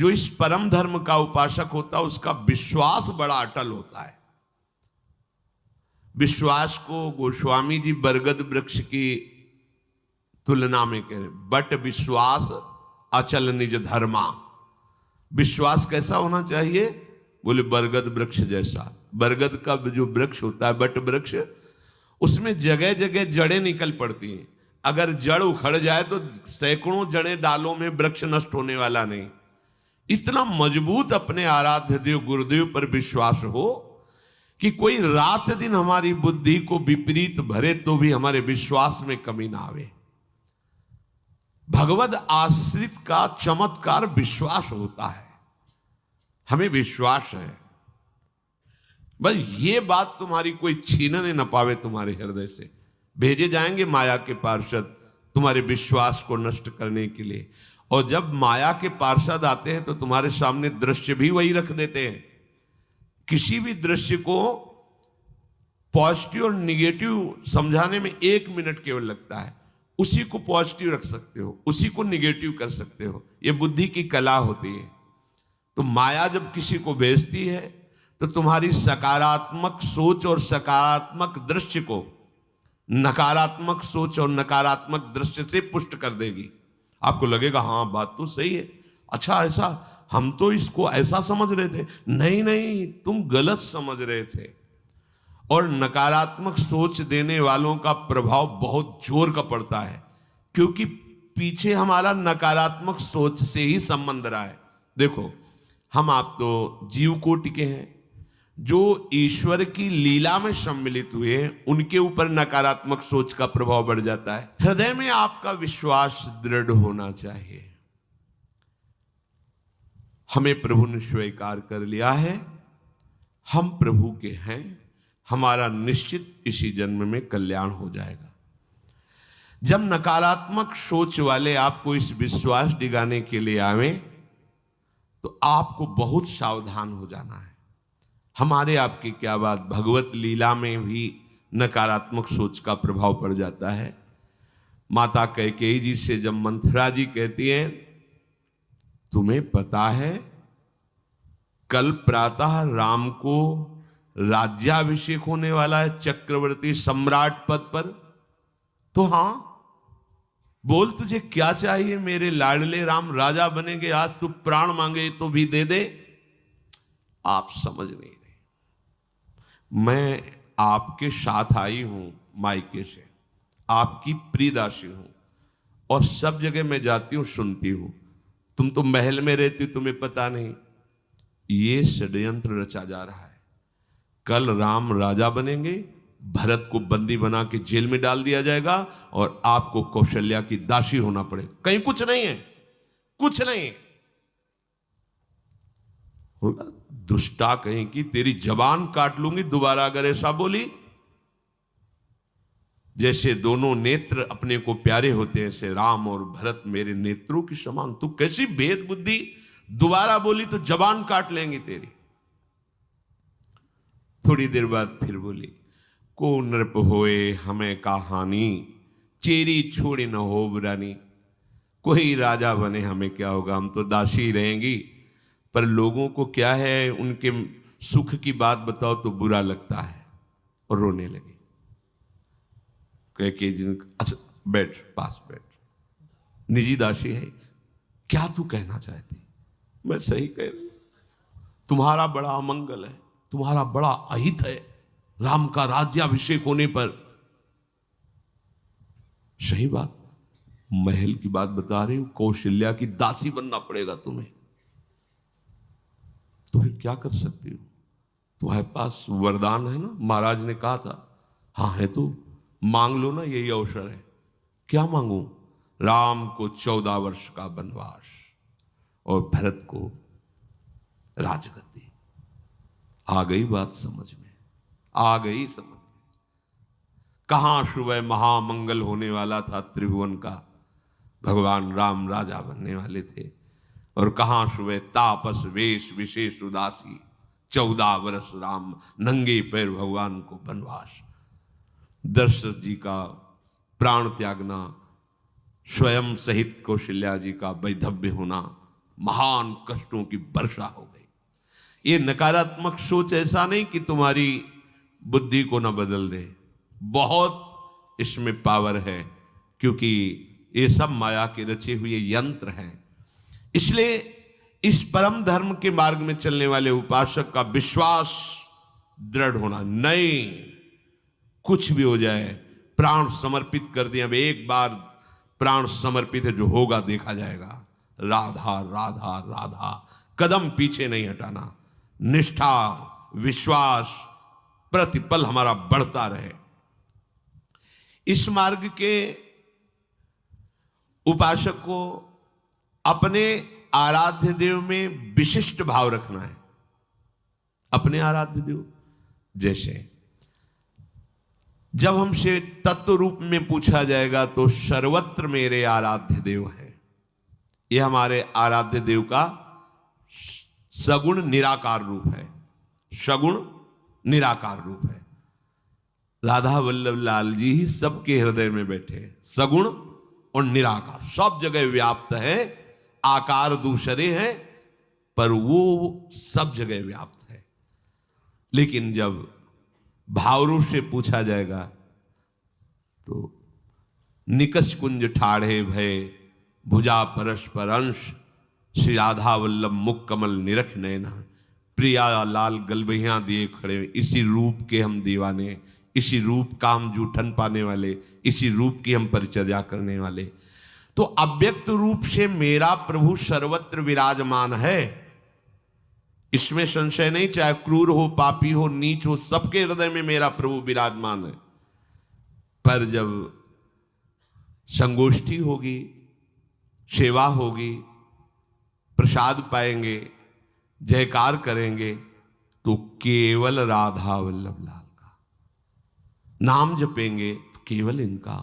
जो इस परम धर्म का उपासक होता है उसका विश्वास बड़ा अटल होता है। विश्वास को गोस्वामी जी बरगद वृक्ष की तुलना में कह रहे, बट विश्वास अचल निज धर्मा। विश्वास कैसा होना चाहिए? बोले बरगद वृक्ष जैसा। बरगद का जो वृक्ष होता है, बट वृक्ष, उसमें जगह जगह जड़ें निकल पड़ती हैं। अगर जड़ उखड़ जाए तो सैकड़ों जड़ें डालों में, वृक्ष नष्ट होने वाला नहीं। इतना मजबूत अपने आराध्य देव गुरुदेव पर विश्वास हो कि कोई रात दिन हमारी बुद्धि को विपरीत भरे तो भी हमारे विश्वास में कमी ना आवे। भगवद आश्रित का चमत्कार विश्वास होता है। हमें विश्वास है, बस ये बात तुम्हारी कोई छीनने न पावे तुम्हारे हृदय से। भेजे जाएंगे माया के पार्षद तुम्हारे विश्वास को नष्ट करने के लिए, और जब माया के पार्षद आते हैं तो तुम्हारे सामने दृश्य भी वही रख देते हैं। किसी भी दृश्य को पॉजिटिव और निगेटिव समझाने में 1 मिनट केवल लगता है। उसी को पॉजिटिव रख सकते हो, उसी को निगेटिव कर सकते हो। यह बुद्धि की कला होती है। तो माया जब किसी को भेजती है तो तुम्हारी सकारात्मक सोच और सकारात्मक दृश्य को नकारात्मक सोच और नकारात्मक दृश्य से पुष्ट कर देगी। आपको लगेगा हाँ बात तो सही है, अच्छा ऐसा, हम तो इसको ऐसा समझ रहे थे। नहीं नहीं, तुम गलत समझ रहे थे। और नकारात्मक सोच देने वालों का प्रभाव बहुत जोर का पड़ता है, क्योंकि पीछे हमारा नकारात्मक सोच से ही संबंध रहा है। देखो, हम आप तो जीव कोटि के हैं, जो ईश्वर की लीला में सम्मिलित हुए हैं, उनके ऊपर नकारात्मक सोच का प्रभाव बढ़ जाता है। हृदय में आपका विश्वास दृढ़ होना चाहिए। हमें प्रभु ने स्वीकार कर लिया है, हम प्रभु के हैं, हमारा निश्चित इसी जन्म में कल्याण हो जाएगा। जब नकारात्मक सोच वाले आपको इस विश्वास दिलाने के लिए आवे तो आपको बहुत सावधान हो जाना है। हमारे आपकी क्या बात, भगवत लीला में भी नकारात्मक सोच का प्रभाव पड़ जाता है। माता कैकेयी जी से जब मंथरा जी कहती हैं, तुम्हें पता है कल प्रातः राम को राज्याभिषेक होने वाला है चक्रवर्ती सम्राट पद पर। तो हाँ बोल, तुझे क्या चाहिए मेरे लाडले राम, राजा बनेंगे, आज तू प्राण मांगे तो भी दे दे। आप समझ नहीं रहे। मैं आपके साथ आई हूं मायके से, आपकी प्रियदासी हूं, और सब जगह मैं जाती हूं सुनती हूं। तुम तो महल में रहती, तुम्हें पता नहीं। ये षड्यंत्र रचा जा रहा है। कल राम राजा बनेंगे, भरत को बंदी बना के जेल में डाल दिया जाएगा और आपको कौशल्या की दासी होना पड़ेगा। कहीं कुछ नहीं है, कुछ नहीं है। दुष्टा कहीं की, तेरी जबान काट लूंगी दोबारा अगर ऐसा बोली। जैसे दोनों नेत्र अपने को प्यारे होते हैं, ऐसे राम और भरत मेरे नेत्रों की समान। तू कैसी भेद बुद्धि, दोबारा बोली तो जबान काट लेंगी तेरी। थोड़ी देर बाद फिर बोली, को नृप होए हमें कहानी, चेरी छोड़ी न हो बुरानी। कोई राजा बने हमें क्या होगा, हम तो दासी रहेंगी। पर लोगों को क्या है, उनके सुख की बात बताओ तो बुरा लगता है और रोने लगे। कह जिन, अच्छा बैठ, पास बैठ, निजी दासी है, क्या तू कहना चाहती? मैं सही कह रही, तुम्हारा बड़ा अमंगल है, तुम्हारा बड़ा अहित है राम का राज्याभिषेक होने पर। सही बात, महल की बात बता रही हूं, कौशल्या की दासी बनना पड़ेगा तुम्हें। तो फिर क्या कर सकती हो? तुम्हारे पास वरदान है ना, महाराज ने कहा था। हाँ है तो मांग लो ना, यही अवसर है। क्या मांगू? राम को 14 वर्ष का वनवास और भरत को राजगद्दी। आ गई बात समझ में, आ गई समझ में। कहां सुबह महामंगल होने वाला था त्रिभुवन का, भगवान राम राजा बनने वाले थे, और कहां सुबह तापस वेश विशेष उदासी, 14 वर्ष राम नंगे पैर भगवान को वनवास। दशरथ जी का प्राण त्यागना, स्वयं सहित कौशल्या जी का वैधव्य होना, महान कष्टों की वर्षा हो गई। ये नकारात्मक सोच ऐसा नहीं कि तुम्हारी बुद्धि को न बदल दे, बहुत इसमें पावर है, क्योंकि ये सब माया के रचे हुए यंत्र हैं। इसलिए इस परम धर्म के मार्ग में चलने वाले उपासक का विश्वास दृढ़ होना, नहीं कुछ भी हो जाए प्राण समर्पित कर दिया। अब एक बार प्राण समर्पित है, जो होगा देखा जाएगा। राधा राधा राधा, कदम पीछे नहीं हटाना। निष्ठा विश्वास प्रतिपल हमारा बढ़ता रहे। इस मार्ग के उपासक को अपने आराध्य देव में विशिष्ट भाव रखना है। अपने आराध्य देव, जैसे जब हमसे तत्व रूप में पूछा जाएगा तो सर्वत्र मेरे आराध्य देव हैं। यह हमारे आराध्य देव का सगुण निराकार रूप है। सगुण निराकार रूप है। राधा वल्लभ लाल जी ही सबके हृदय में बैठे हैं। सगुण और निराकार सब जगह व्याप्त है। आकार दूसरे हैं पर वो सब जगह व्याप्त है। लेकिन जब भावरूप से पूछा जाएगा तो निकष कुंज ठाढ़े भय भुजा परस्पर अंश, श्री राधा वल्लभ मुख कमल निरख नैना, प्रिया लाल गलबहियां दिए खड़े। इसी रूप के हम दीवाने, इसी रूप का हम जूठन पाने वाले, इसी रूप की हम परिचर्या करने वाले। तो अव्यक्त रूप से मेरा प्रभु सर्वत्र विराजमान है, इसमें संशय नहीं। चाहे क्रूर हो, पापी हो, नीच हो, सबके हृदय में मेरा प्रभु विराजमान है। पर जब संगोष्ठी होगी, सेवा होगी, प्रसाद पाएंगे, जयकार करेंगे, तो केवल राधा वल्लभ लाल का नाम जपेंगे तो केवल इनका,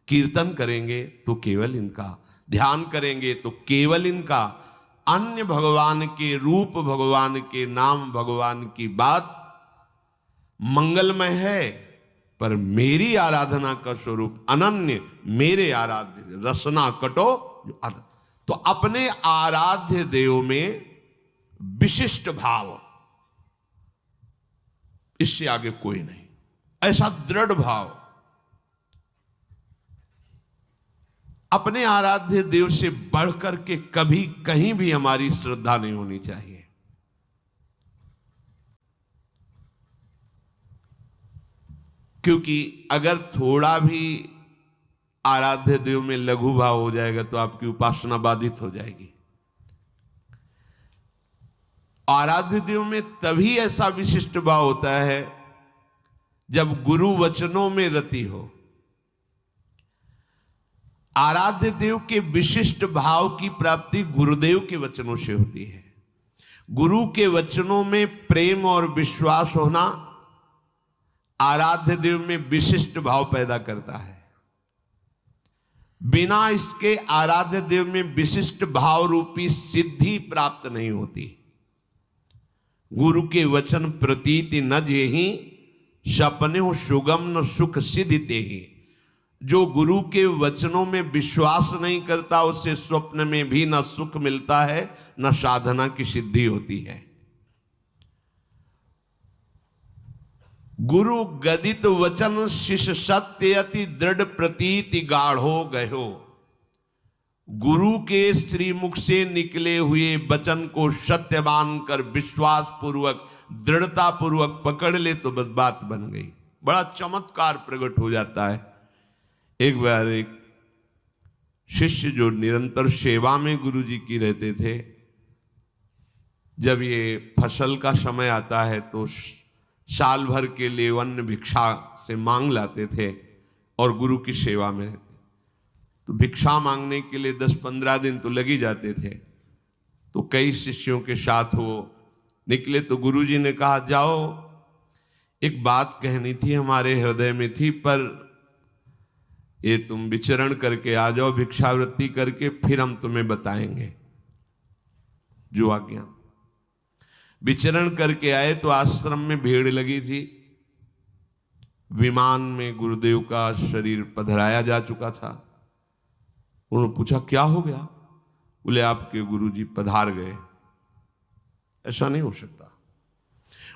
कीर्तन करेंगे तो केवल इनका, ध्यान करेंगे तो केवल इनका। अन्य भगवान के रूप, भगवान के नाम, भगवान की बात मंगलमय है, पर मेरी आराधना का स्वरूप अनन्य, मेरे आराध्य रसना कटो। तो अपने आराध्य देव में विशिष्ट भाव, इससे आगे कोई नहीं। ऐसा दृढ़ भाव अपने आराध्य देव से बढ़कर के कभी कहीं भी हमारी श्रद्धा नहीं होनी चाहिए। क्योंकि अगर थोड़ा भी आराध्य देव में लघु भाव हो जाएगा तो आपकी उपासना बाधित हो जाएगी। आराध्य देव में तभी ऐसा विशिष्ट भाव होता है जब गुरु वचनों में रति हो। आराध्य देव के विशिष्ट भाव की प्राप्ति गुरुदेव के वचनों से होती है। गुरु के वचनों में प्रेम और विश्वास होना आराध्य देव में विशिष्ट भाव पैदा करता है। बिना इसके आराध्य देव में विशिष्ट भाव रूपी सिद्धि प्राप्त नहीं होती। गुरु के वचन प्रतीति न जेहि, सपने सुगम न सुख सिद्धि ही। जो गुरु के वचनों में विश्वास नहीं करता उससे स्वप्न में भी न सुख मिलता है, न साधना की सिद्धि होती है। गुरु गदित वचन शिष्य सत्य अति दृढ़ प्रतीति गाढ़ो गयो। गुरु के श्रीमुख से निकले हुए वचन को सत्य मानकर विश्वास पूर्वक, दृढ़ता पूर्वक पकड़ ले तो बस बात बन गई। बड़ा चमत्कार प्रकट हो जाता है। एक बार एक शिष्य जो निरंतर सेवा में गुरु जी की रहते थे, जब ये फसल का समय आता है तो साल भर के लिए अन्न भिक्षा से मांग लाते थे और गुरु की सेवा में रहते। तो भिक्षा मांगने के लिए 10-15 दिन तो लग ही जाते थे। तो कई शिष्यों के साथ वो निकले तो गुरु जी ने कहा, जाओ, एक बात कहनी थी, हमारे हृदय में थी, पर ये तुम विचरण करके आ जाओ, भिक्षावृत्ति करके, फिर हम तुम्हें बताएंगे जो आज्ञा। विचरण करके आए तो आश्रम में भीड़ लगी थी। विमान में गुरुदेव का शरीर पधराया जा चुका था। उन्होंने पूछा क्या हो गया? बोले आपके गुरुजी पधार गए। ऐसा नहीं हो सकता।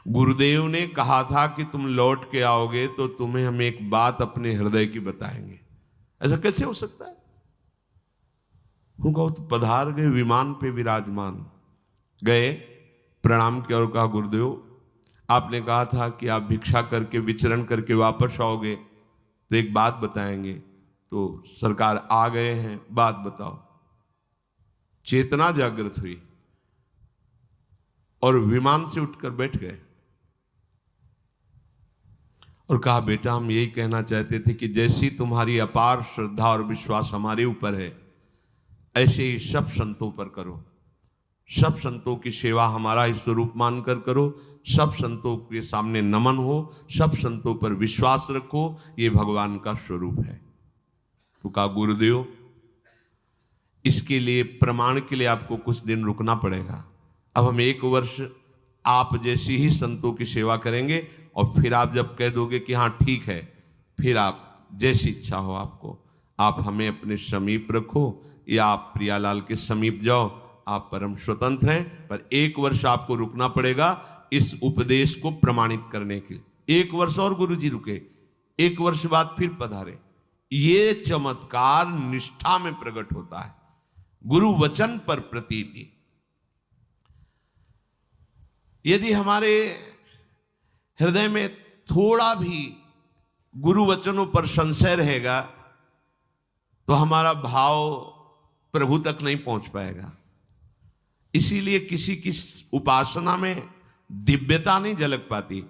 गुरुदेव ने कहा था कि तुम लौट के आओगे तो तुम्हें हम एक बात अपने हृदय की बताएंगे। ऐसा कैसे हो सकता है? उनको तो पधार गए, विमान पे विराजमान, गए, प्रणाम किया और कहा गुरुदेव आपने कहा था कि आप भिक्षा करके विचरण करके वापस आओगे तो एक बात बताएंगे। तो सरकार आ गए हैं, बात बताओ। चेतना जागृत हुई और विमान से उठकर बैठ गए और कहा बेटा हम यही कहना चाहते थे कि जैसी तुम्हारी अपार श्रद्धा और विश्वास हमारे ऊपर है, ऐसे ही सब संतों पर करो। सब संतों की सेवा हमारा ही स्वरूप मानकर करो। सब संतों के सामने नमन हो, सब संतों पर विश्वास रखो, ये भगवान का स्वरूप है। तो कहा गुरुदेव इसके लिए प्रमाण के लिए आपको कुछ दिन रुकना पड़ेगा। अब हम 1 वर्ष आप जैसी ही संतों की सेवा करेंगे और फिर आप जब कह दोगे कि हाँ ठीक है, फिर आप जैसी इच्छा हो आपको, आप हमें अपने समीप रखो या आप प्रियालाल के समीप जाओ, आप परम स्वतंत्र हैं। पर 1 वर्ष आपको रुकना पड़ेगा इस उपदेश को प्रमाणित करने के लिए। 1 वर्ष और गुरुजी रुके, 1 वर्ष बाद फिर पधारे। ये चमत्कार निष्ठा में प्रकट होता है, गुरु वचन पर प्रतीति। यदि हमारे हृदय में थोड़ा भी गुरु वचनों पर संशय रहेगा तो हमारा भाव प्रभु तक नहीं पहुंच पाएगा। इसीलिए किसी की उपासना में दिव्यता नहीं झलक पाती।